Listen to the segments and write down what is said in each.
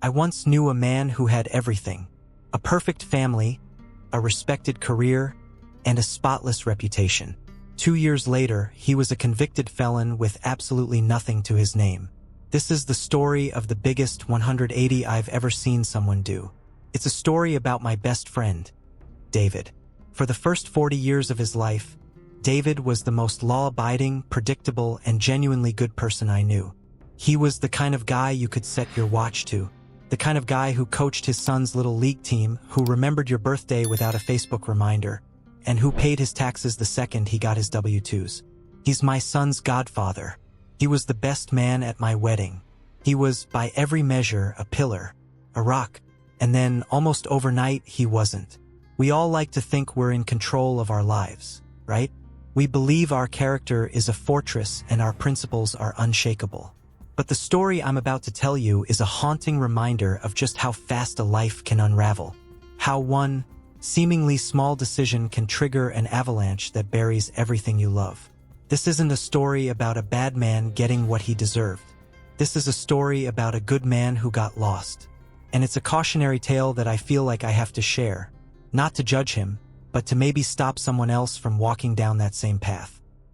I once knew a man who had everything: a perfect family, a respected career, and a spotless reputation. 2 years later, he was a convicted felon with absolutely nothing to his name. This is the story of the biggest 180 I've ever seen someone do. It's a story about my best friend, David. For the first 40 years of his life, David was the most law-abiding, predictable, and genuinely good person I knew. He was the kind of guy you could set your watch to, the kind of guy who coached his son's little league team, who remembered your birthday without a Facebook reminder, and who paid his taxes the second he got his W-2s. He's my son's godfather. He was the best man at my wedding. He was, by every measure, a pillar, a rock, and then, almost overnight, he wasn't. We all like to think we're in control of our lives, right? We believe our character is a fortress and our principles are unshakable. But the story I'm about to tell you is a haunting reminder of just how fast a life can unravel. How one seemingly small decision can trigger an avalanche that buries everything you love. This isn't a story about a bad man getting what he deserved. This is a story about a good man who got lost. And it's a cautionary tale that I feel like I have to share. Not to judge him, but to maybe stop someone else from walking down that same path.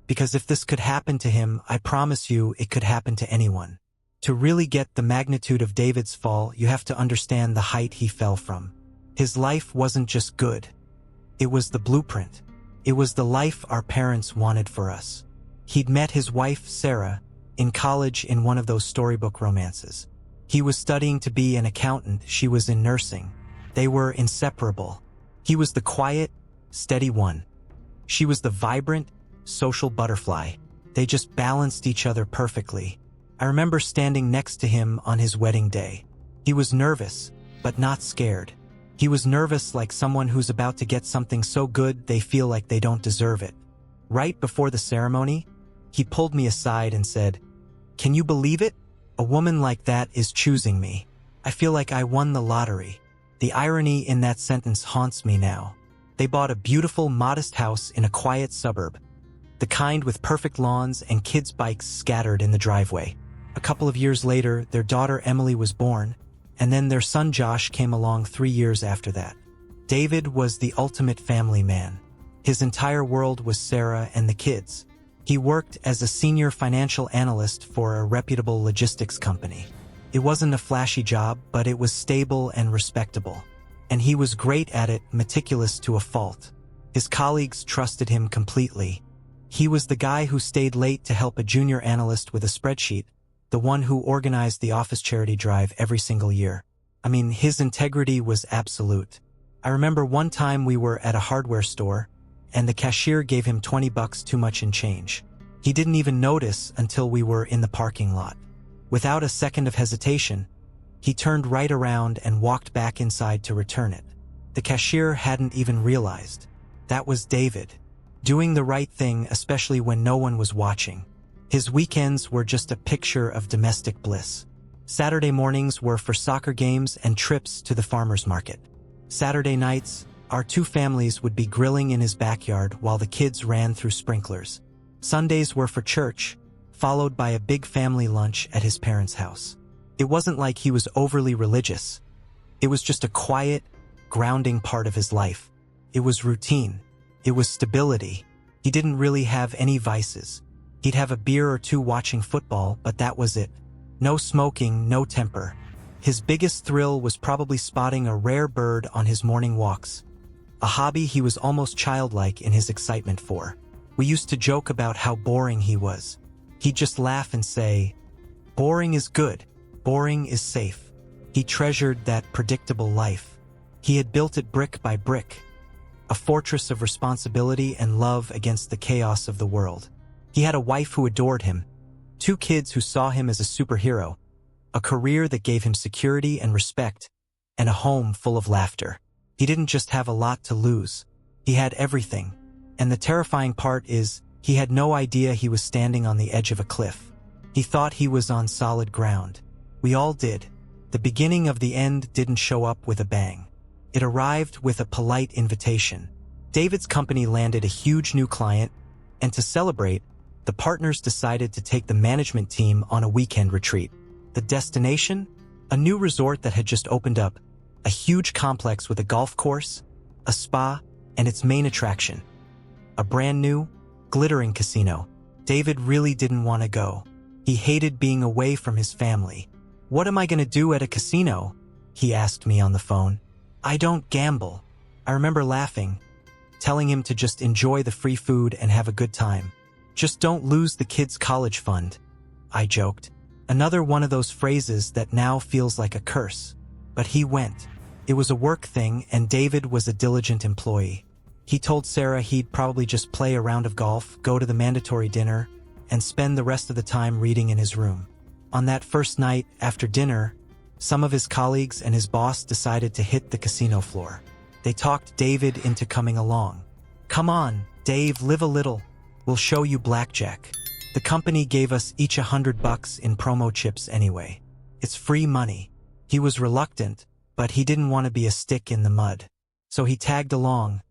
Because if this could happen to him, I promise you it could happen to anyone. To really get the magnitude of David's fall, you have to understand the height he fell from. His life wasn't just good. It was the blueprint. It was the life our parents wanted for us. He'd met his wife, Sarah, in college in one of those storybook romances. He was studying to be an accountant, she was in nursing. They were inseparable. He was the quiet, steady one. She was the vibrant, social butterfly. They just balanced each other perfectly. I remember standing next to him on his wedding day. He was nervous, but not scared. He was nervous like someone who's about to get something so good they feel like they don't deserve it. Right before the ceremony, he pulled me aside and said, "Can you believe it? A woman like that is choosing me. I feel like I won the lottery." The irony in that sentence haunts me now. They bought a beautiful, modest house in a quiet suburb, the kind with perfect lawns and kids' bikes scattered in the driveway. A couple of years later, their daughter Emily was born, and then their son Josh came along 3 years after that. David was the ultimate family man. His entire world was Sarah and the kids. He worked as a senior financial analyst for a reputable logistics company. It wasn't a flashy job, but it was stable and respectable. And he was great at it, meticulous to a fault. His colleagues trusted him completely. He was the guy who stayed late to help a junior analyst with a spreadsheet, the one who organized the office charity drive every single year. I mean, his integrity was absolute. I remember one time we were at a hardware store, and the cashier gave him $20 too much in change. He didn't even notice until we were in the parking lot. Without a second of hesitation, he turned right around and walked back inside to return it. The cashier hadn't even realized. That was David, doing the right thing, especially when no one was watching. His weekends were just a picture of domestic bliss. Saturday mornings were for soccer games and trips to the farmer's market. Saturday nights, our two families would be grilling in his backyard while the kids ran through sprinklers. Sundays were for church, followed by a big family lunch at his parents' house. It wasn't like he was overly religious. It was just a quiet, grounding part of his life. It was routine. It was stability. He didn't really have any vices. He'd have a beer or two watching football, but that was it. No smoking, no temper. His biggest thrill was probably spotting a rare bird on his morning walks, a hobby he was almost childlike in his excitement for. We used to joke about how boring he was. He'd just laugh and say, "Boring is good. Boring is safe." He treasured that predictable life. He had built it brick by brick, a fortress of responsibility and love against the chaos of the world. He had a wife who adored him, 2 kids who saw him as a superhero, a career that gave him security and respect, and a home full of laughter. He didn't just have a lot to lose. He had everything. And the terrifying part is, he had no idea he was standing on the edge of a cliff. He thought he was on solid ground. We all did. The beginning of the end didn't show up with a bang. It arrived with a polite invitation. David's company landed a huge new client, and to celebrate, the partners decided to take the management team on a weekend retreat. The destination? A new resort that had just opened up, a huge complex with a golf course, a spa, and its main attraction, a brand new, glittering casino. David really didn't want to go. He hated being away from his family. "What am I going to do at a casino?" he asked me on the phone. "I don't gamble." I remember laughing, telling him to just enjoy the free food and have a good time. "Just don't lose the kids' college fund," I joked. Another one of those phrases that now feels like a curse. But he went. It was a work thing, and David was a diligent employee. He told Sarah he'd probably just play a round of golf, go to the mandatory dinner, and spend the rest of the time reading in his room. On that first night, after dinner, some of his colleagues and his boss decided to hit the casino floor. They talked David into coming along. "Come on, Dave, live a little. We'll show you blackjack." The company gave us each $100 in promo chips anyway. It's free money. He was reluctant, but he didn't want to be a stick in the mud. So he tagged along,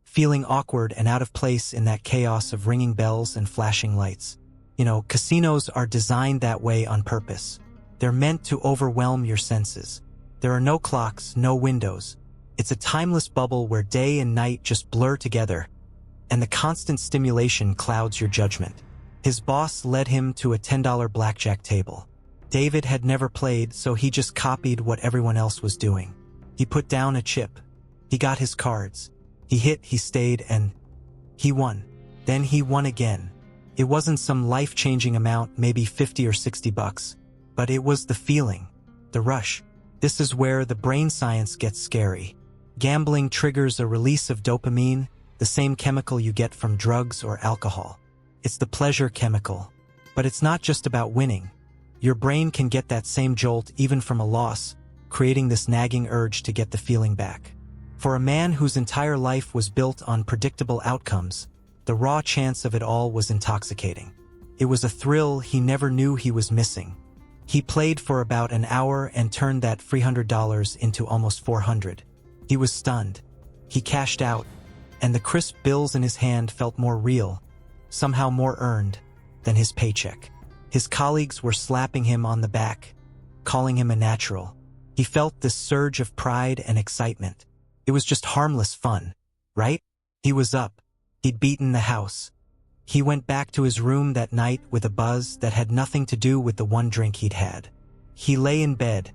feeling awkward and out of place in that chaos of ringing bells and flashing lights. You know, casinos are designed that way on purpose. They're meant to overwhelm your senses. There are no clocks, no windows. It's a timeless bubble where day and night just blur together, and the constant stimulation clouds your judgment. His boss led him to a $10 blackjack table. David had never played, so he just copied what everyone else was doing. He put down a chip. He got his cards. He hit, he stayed, and he won. Then he won again. It wasn't some life-changing amount, maybe 50 or 60 bucks, but it was the feeling, the rush. This is where the brain science gets scary. Gambling triggers a release of dopamine, the same chemical you get from drugs or alcohol. It's the pleasure chemical. But it's not just about winning. Your brain can get that same jolt even from a loss, creating this nagging urge to get the feeling back. For a man whose entire life was built on predictable outcomes, the raw chance of it all was intoxicating. It was a thrill he never knew he was missing. He played for about an hour and turned that $300 into almost $400. He was stunned. He cashed out, and the crisp bills in his hand felt more real, somehow more earned, than his paycheck. His colleagues were slapping him on the back, calling him a natural. He felt this surge of pride and excitement. It was just harmless fun, right? He was up. He'd beaten the house. He went back to his room that night with a buzz that had nothing to do with the one drink he'd had. He lay in bed,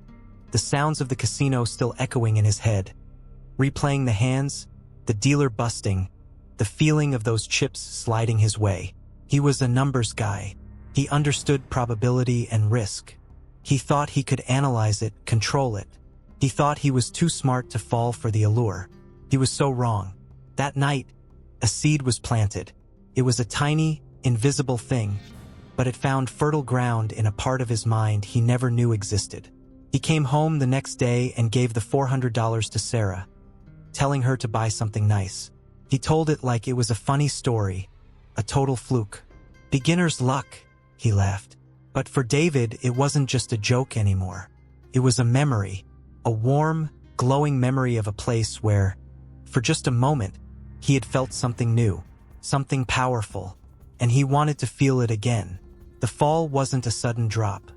the sounds of the casino still echoing in his head, replaying the hands, the dealer busting, the feeling of those chips sliding his way. He was a numbers guy. He understood probability and risk. He thought he could analyze it, control it. He thought he was too smart to fall for the allure. He was so wrong. That night, a seed was planted. It was a tiny, invisible thing, but it found fertile ground in a part of his mind he never knew existed. He came home the next day and gave the $400 to Sarah, telling her to buy something nice. He told it like it was a funny story, a total fluke. Beginner's luck, he laughed. But for David, it wasn't just a joke anymore. It was a memory, a warm, glowing memory of a place where, for just a moment, he had felt something new, something powerful, and he wanted to feel it again. The fall wasn't a sudden drop.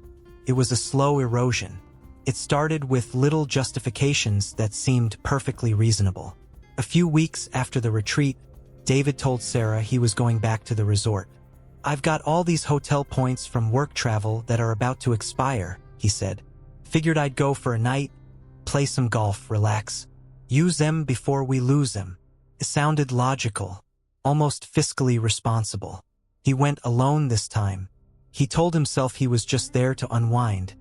It was a slow erosion. It started with little justifications that seemed perfectly reasonable. A few weeks after the retreat, David told Sarah he was going back to the resort. "I've got all these hotel points from work travel that are about to expire," he said. "Figured I'd go for a night, play some golf, relax. Use them before we lose them." It sounded logical, almost fiscally responsible. He went alone this time. He told himself he was just there to unwind,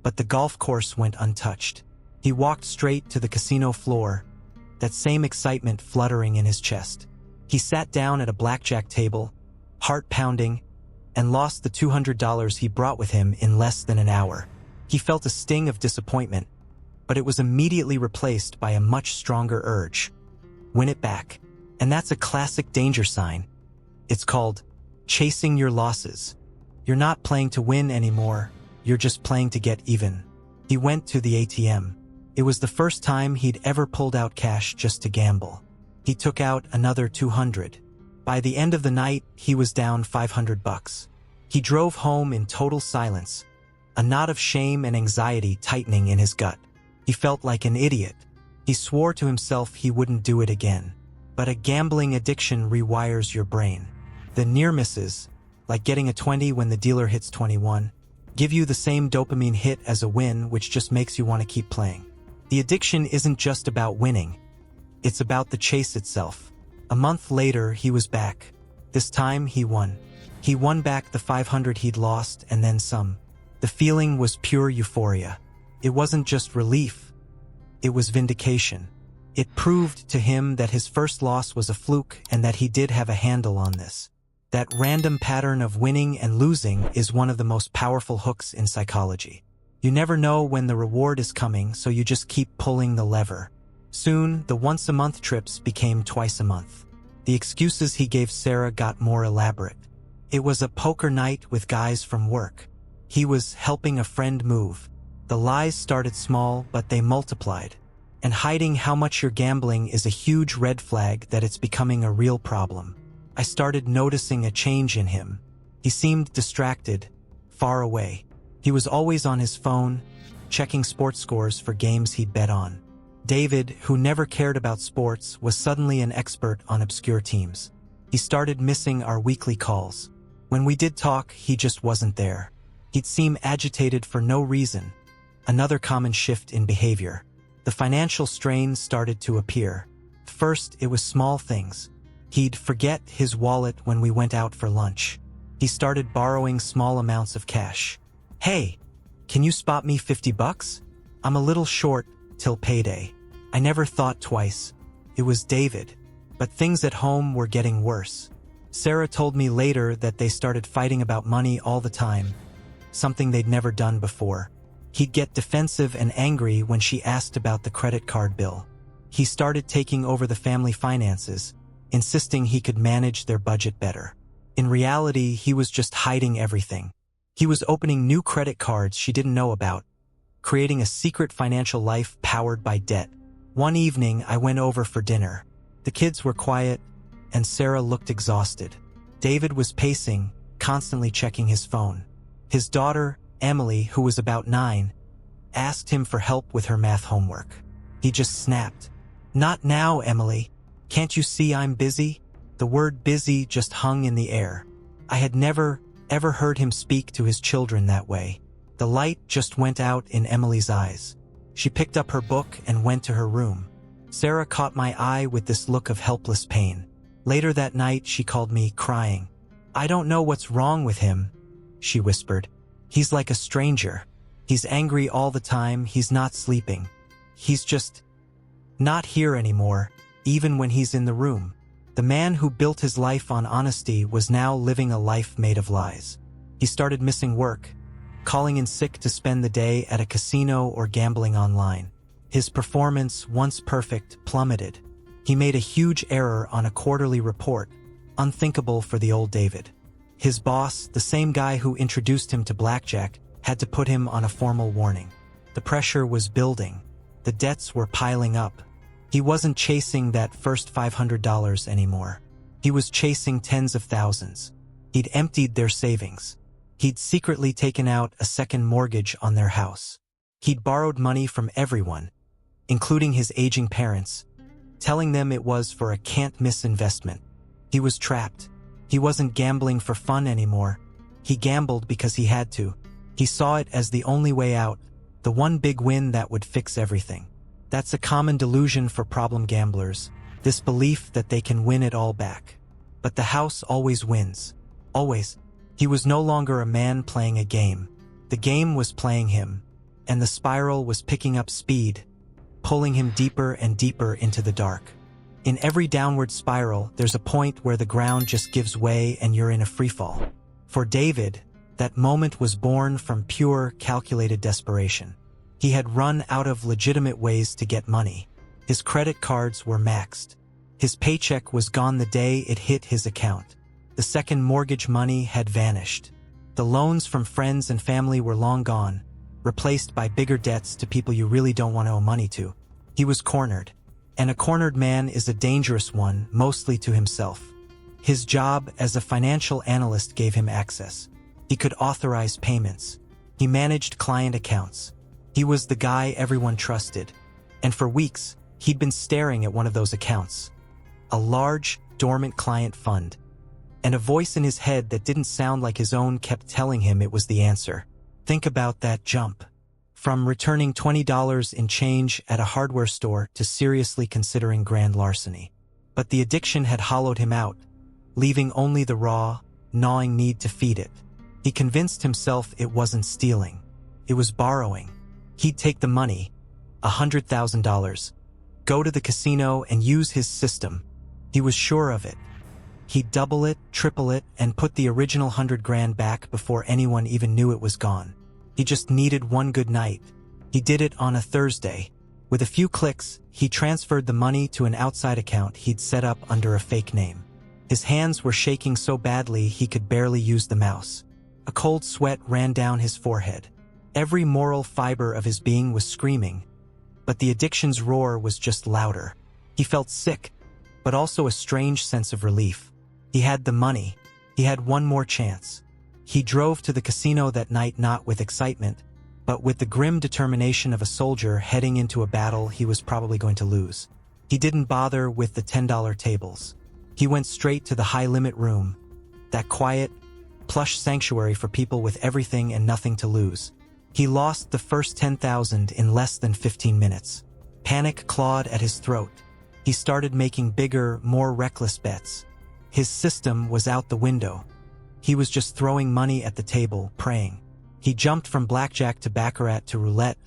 but the golf course went untouched. He walked straight to the casino floor, that same excitement fluttering in his chest. He sat down at a blackjack table, heart pounding, and lost the $200 he brought with him in less than an hour. He felt a sting of disappointment, but it was immediately replaced by a much stronger urge. Win it back. And that's a classic danger sign. It's called chasing your losses. You're not playing to win anymore. You're just playing to get even. He went to the ATM. It was the first time he'd ever pulled out cash just to gamble. He took out another $200. By the end of the night, he was down $500. He drove home in total silence, a knot of shame and anxiety tightening in his gut. He felt like an idiot. He swore to himself he wouldn't do it again. But a gambling addiction rewires your brain. The near misses, like getting a 20 when the dealer hits 21, give you the same dopamine hit as a win, which just makes you want to keep playing. The addiction isn't just about winning. It's about the chase itself. A month later, he was back. This time, he won. He won back the 500 he'd lost and then some. The feeling was pure euphoria. It wasn't just relief. It was vindication. It proved to him that his first loss was a fluke and that he did have a handle on this. That random pattern of winning and losing is one of the most powerful hooks in psychology. You never know when the reward is coming, so you just keep pulling the lever. Soon, the once-a-month trips became twice a month. The excuses he gave Sarah got more elaborate. It was a poker night with guys from work. He was helping a friend move. The lies started small, but they multiplied. And hiding how much you're gambling is a huge red flag that it's becoming a real problem. I started noticing a change in him. He seemed distracted, far away. He was always on his phone, checking sports scores for games he'd bet on. David, who never cared about sports, was suddenly an expert on obscure teams. He started missing our weekly calls. When we did talk, he just wasn't there. He'd seem agitated for no reason. Another common shift in behavior. The financial strain started to appear. First, it was small things. He'd forget his wallet when we went out for lunch. He started borrowing small amounts of cash. "Hey, can you spot me $50? I'm a little short till payday." I never thought twice. It was David. But things at home were getting worse. Sarah told me later that they started fighting about money all the time, something they'd never done before. He'd get defensive and angry when she asked about the credit card bill. He started taking over the family finances, insisting he could manage their budget better. In reality, he was just hiding everything. He was opening new credit cards she didn't know about, creating a secret financial life powered by debt. One evening, I went over for dinner. The kids were quiet, and Sarah looked exhausted. David was pacing, constantly checking his phone. His daughter, Emily, who was about 9, asked him for help with her math homework. He just snapped. "Not now, Emily. Can't you see I'm busy?" The word busy just hung in the air. I had never, ever heard him speak to his children that way. The light just went out in Emily's eyes. She picked up her book and went to her room. Sarah caught my eye with this look of helpless pain. Later that night, she called me, crying. "I don't know what's wrong with him," she whispered. "He's like a stranger. He's angry all the time, he's not sleeping. He's just not here anymore, even when he's in the room." The man who built his life on honesty was now living a life made of lies. He started missing work, calling in sick to spend the day at a casino or gambling online. His performance, once perfect, plummeted. He made a huge error on a quarterly report, unthinkable for the old David. His boss, the same guy who introduced him to blackjack, had to put him on a formal warning. The pressure was building. The debts were piling up. He wasn't chasing that first $500 anymore. He was chasing tens of thousands. He'd emptied their savings. He'd secretly taken out a second mortgage on their house. He'd borrowed money from everyone, including his aging parents, telling them it was for a can't-miss investment. He was trapped. He wasn't gambling for fun anymore. He gambled because he had to. He saw it as the only way out, the one big win that would fix everything. That's a common delusion for problem gamblers, this belief that they can win it all back. But the house always wins. Always. He was no longer a man playing a game. The game was playing him, and the spiral was picking up speed, pulling him deeper and deeper into the dark. In every downward spiral, there's a point where the ground just gives way and you're in a freefall. For David, that moment was born from pure, calculated desperation. He had run out of legitimate ways to get money. His credit cards were maxed. His paycheck was gone the day it hit his account. The second mortgage money had vanished. The loans from friends and family were long gone, replaced by bigger debts to people you really don't want to owe money to. He was cornered. And a cornered man is a dangerous one, mostly to himself. His job as a financial analyst gave him access. He could authorize payments. He managed client accounts. He was the guy everyone trusted. And for weeks, he'd been staring at one of those accounts. A large, dormant client fund. And a voice in his head that didn't sound like his own kept telling him it was the answer. Think about that jump. From returning $20 in change at a hardware store to seriously considering grand larceny. But the addiction had hollowed him out, leaving only the raw, gnawing need to feed it. He convinced himself it wasn't stealing. It was borrowing. He'd take the money, $100,000, go to the casino and use his system. He was sure of it. He'd double it, triple it, and put the original 100 grand back before anyone even knew it was gone. He just needed one good night. He did it on a Thursday. With a few clicks, he transferred the money to an outside account he'd set up under a fake name. His hands were shaking so badly he could barely use the mouse. A cold sweat ran down his forehead. Every moral fiber of his being was screaming, but the addiction's roar was just louder. He felt sick, but also a strange sense of relief. He had the money. He had one more chance. He drove to the casino that night not with excitement, but with the grim determination of a soldier heading into a battle he was probably going to lose. He didn't bother with the $10 tables. He went straight to the high-limit room, that quiet, plush sanctuary for people with everything and nothing to lose. He lost the first 10,000 in less than 15 minutes. Panic clawed at his throat. He started making bigger, more reckless bets. His system was out the window. He was just throwing money at the table, praying. He jumped from blackjack to baccarat to roulette,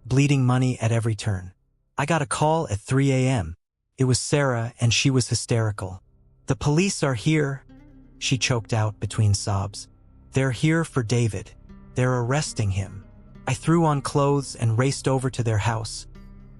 bleeding money at every turn. I got a call at 3 a.m. It was Sarah, and she was hysterical. "The police are here," she choked out between sobs. "They're here for David. They're arresting him." I threw on clothes and raced over to their house,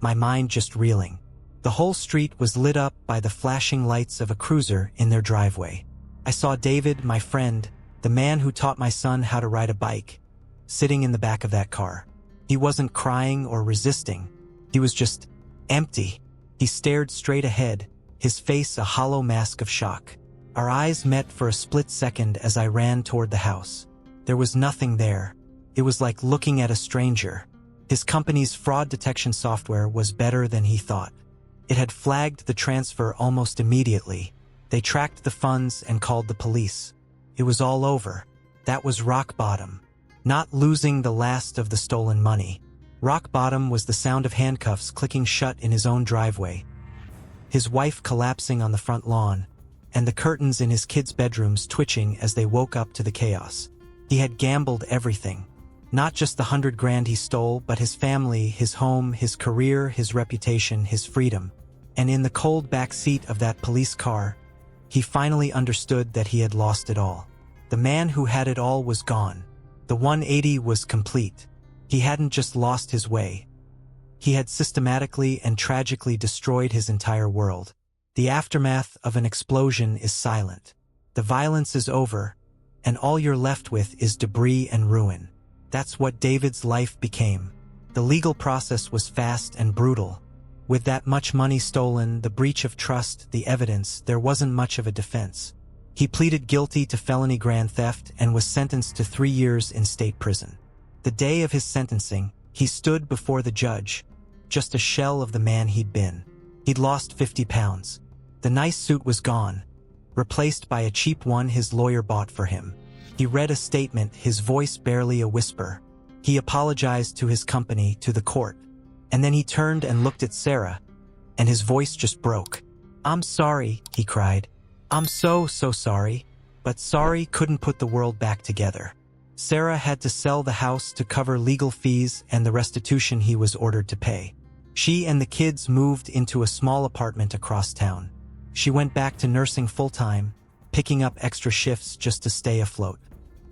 my mind just reeling. The whole street was lit up by the flashing lights of a cruiser in their driveway. I saw David, my friend, the man who taught my son how to ride a bike, sitting in the back of that car. He wasn't crying or resisting. He was just empty. He stared straight ahead, his face a hollow mask of shock. Our eyes met for a split second as I ran toward the house. There was nothing there. It was like looking at a stranger. His company's fraud detection software was better than he thought. It had flagged the transfer almost immediately. They tracked the funds and called the police. It was all over. That was rock bottom. Not losing the last of the stolen money. Rock bottom was the sound of handcuffs clicking shut in his own driveway, his wife collapsing on the front lawn, and the curtains in his kids' bedrooms twitching as they woke up to the chaos. He had gambled everything. Not just the 100 grand he stole, but his family, his home, his career, his reputation, his freedom. And in the cold back seat of that police car, he finally understood that he had lost it all. The man who had it all was gone. The 180 was complete. He hadn't just lost his way. He had systematically and tragically destroyed his entire world. The aftermath of an explosion is silent. The violence is over, and all you're left with is debris and ruin. That's what David's life became. The legal process was fast and brutal. With that much money stolen, the breach of trust, the evidence, there wasn't much of a defense. He pleaded guilty to felony grand theft and was sentenced to 3 years in state prison. The day of his sentencing, he stood before the judge, just a shell of the man he'd been. He'd lost 50 pounds. The nice suit was gone, replaced by a cheap one his lawyer bought for him. He read a statement, his voice barely a whisper. He apologized to his company, to the court. And then he turned and looked at Sarah, and his voice just broke. "I'm sorry," he cried. "I'm so sorry." But sorry couldn't put the world back together. Sarah had to sell the house to cover legal fees and the restitution he was ordered to pay. She and the kids moved into a small apartment across town. She went back to nursing full-time, picking up extra shifts just to stay afloat.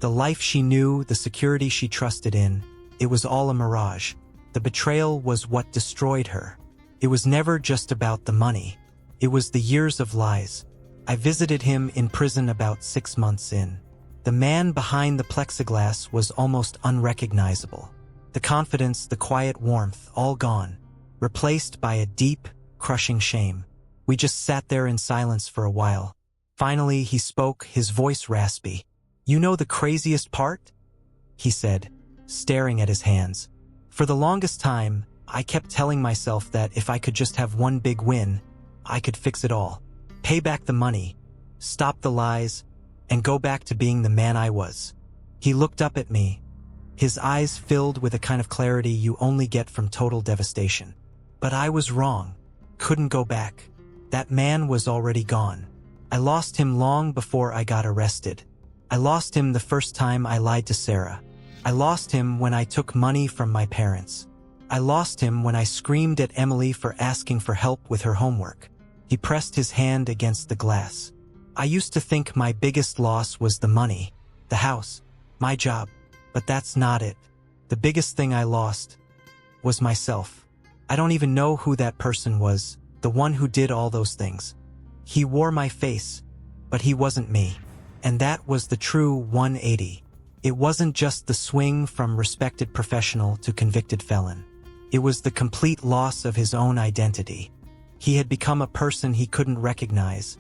The life she knew, the security she trusted in, it was all a mirage. The betrayal was what destroyed her. It was never just about the money. It was the years of lies. I visited him in prison about 6 months in. The man behind the plexiglass was almost unrecognizable. The confidence, the quiet warmth, all gone, replaced by a deep, crushing shame. We just sat there in silence for a while. Finally, he spoke, his voice raspy. "You know the craziest part?" he said. staring at his hands. For the longest time, I kept telling myself that if I could just have one big win, I could fix it all. Pay back the money, stop the lies, and go back to being the man I was. He looked up at me, his eyes filled with a kind of clarity you only get from total devastation. But I was wrong. Couldn't go back. That man was already gone. I lost him long before I got arrested. I lost him the first time I lied to Sarah. I lost him when I took money from my parents. I lost him when I screamed at Emily for asking for help with her homework. He pressed his hand against the glass. I used to think my biggest loss was the money, the house, my job, but that's not it. The biggest thing I lost was myself. I don't even know who that person was, the one who did all those things. He wore my face, but he wasn't me. And that was the true 180. It wasn't just the swing from respected professional to convicted felon. It was the complete loss of his own identity. He had become a person he couldn't recognize,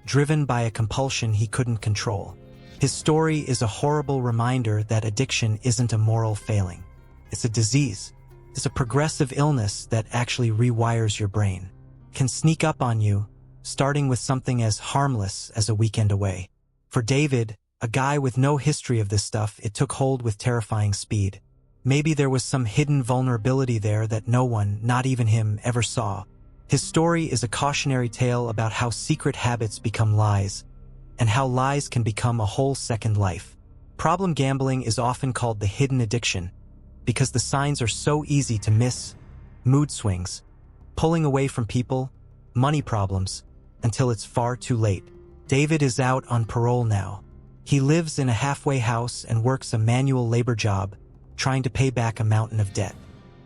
driven by a compulsion he couldn't control. His story is a horrible reminder that addiction isn't a moral failing. It's a disease. It's a progressive illness that actually rewires your brain. Can sneak up on you, starting with something as harmless as a weekend away. For David, a guy with no history of this stuff, it took hold with terrifying speed. Maybe there was some hidden vulnerability there that no one, not even him, ever saw. His story is a cautionary tale about how secret habits become lies, and how lies can become a whole second life. Problem gambling is often called the hidden addiction, because the signs are so easy to miss. Mood swings, pulling away from people, money problems, until it's far too late. David is out on parole now. He lives in a halfway house and works a manual labor job, trying to pay back a mountain of debt.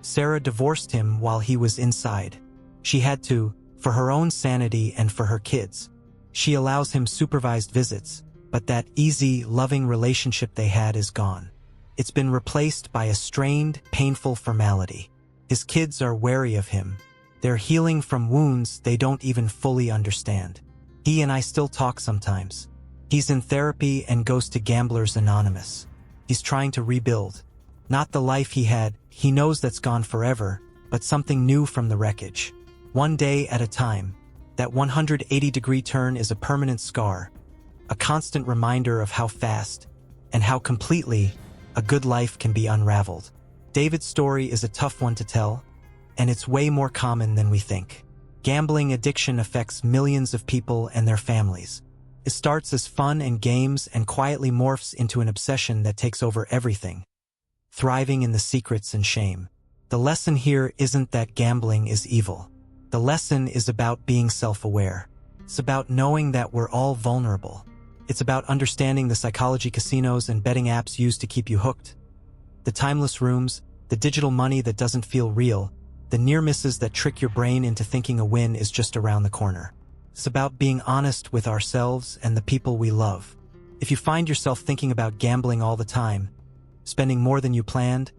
Sarah divorced him while he was inside. She had to, for her own sanity and for her kids. She allows him supervised visits, but that easy, loving relationship they had is gone. It's been replaced by a strained, painful formality. His kids are wary of him. They're healing from wounds they don't even fully understand. He and I still talk sometimes. He's in therapy and goes to Gamblers Anonymous. He's trying to rebuild. Not the life he had, he knows that's gone forever, but something new from the wreckage. One day at a time. That 180-degree turn is a permanent scar, a constant reminder of how fast and how completely a good life can be unraveled. David's story is a tough one to tell, and it's way more common than we think. Gambling addiction affects millions of people and their families. It starts as fun and games and quietly morphs into an obsession that takes over everything, thriving in the secrets and shame. The lesson here isn't that gambling is evil. The lesson is about being self-aware. It's about knowing that we're all vulnerable. It's about understanding the psychology casinos and betting apps use to keep you hooked. The timeless rooms, the digital money that doesn't feel real, the near misses that trick your brain into thinking a win is just around the corner. It's about being honest with ourselves and the people we love. If you find yourself thinking about gambling all the time, spending more than you planned,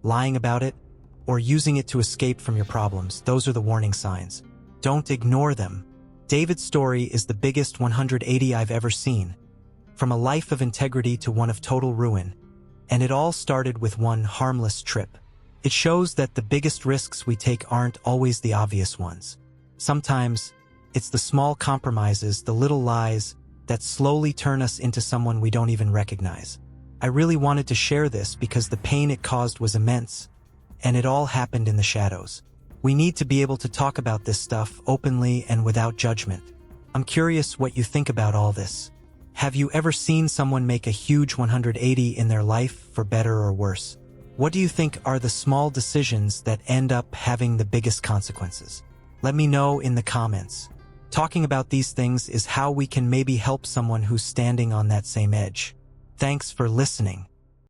lying about it, or using it to escape from your problems, those are the warning signs. Don't ignore them. David's story is the biggest 180 I've ever seen. From a life of integrity to one of total ruin. And it all started with one harmless trip. It shows that the biggest risks we take aren't always the obvious ones. Sometimes, it's the small compromises, the little lies, that slowly turn us into someone we don't even recognize. I really wanted to share this because the pain it caused was immense, and it all happened in the shadows. We need to be able to talk about this stuff openly and without judgment. I'm curious what you think about all this. Have you ever seen someone make a huge 180 in their life, for better or worse? What do you think are the small decisions that end up having the biggest consequences? Let me know in the comments. Talking about these things is how we can maybe help someone who's standing on that same edge. Thanks for listening.